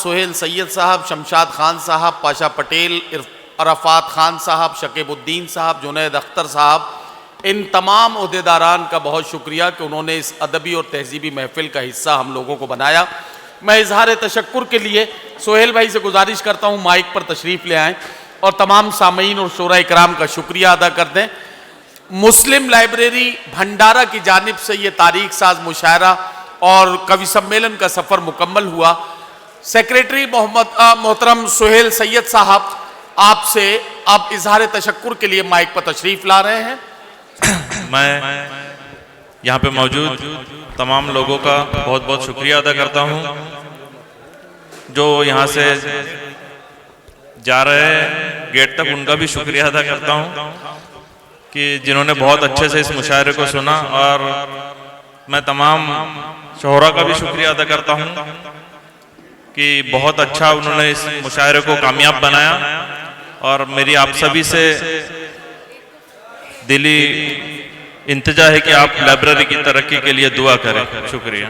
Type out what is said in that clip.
सोहेल सैयद साहब, शमशाद खान साहब, पाशा पटेल, अरफात खान साहब, शकीबुद्दीन साहब, जुनैद अख्तर साहब, इन तमाम ओहदेदारान का बहुत शुक्रिया कि उन्होंने इस अदबी और तहजीबी महफिल का हिस्सा हम लोगों को बनाया। मैं इजहार तशक्कुर के लिए सोहेल भाई से गुजारिश करता हूँ माइक पर तशरीफ़ ले आएँ और तमाम सामीन और शोरा इकराम का शुक्रिया अदा कर दें। मुस्लिम लाइब्रेरी भंडारा की जानिब से ये तारीख साज मुशायरा और कवि सम्मेलन का सफ़र मुकम्मल हुआ। सेक्रेटरी मोहतरम सोहेल सैयद साहब आपसे अब इजहार तशक्कुर के लिए माइक पर तशरीफ़ ला रहे हैं। मैं यहाँ पे मौजूद तमाम लोगों का बहुत बहुत शुक्रिया अदा करता हूँ जो यहाँ से जा रहे हैं गेट तक, उनका भी शुक्रिया अदा करता हूँ कि जिन्होंने बहुत अच्छे से इस मुशायरे को सुना। और मैं तमाम शोहरा का भी शुक्रिया अदा करता हूँ कि बहुत अच्छा उन्होंने इस मुशायरे को कामयाब बनाया। और मेरी आप सभी से दिली इंतजा है कि आप लाइब्रेरी की तरक्की के लिए दुआ करें। शुक्रिया।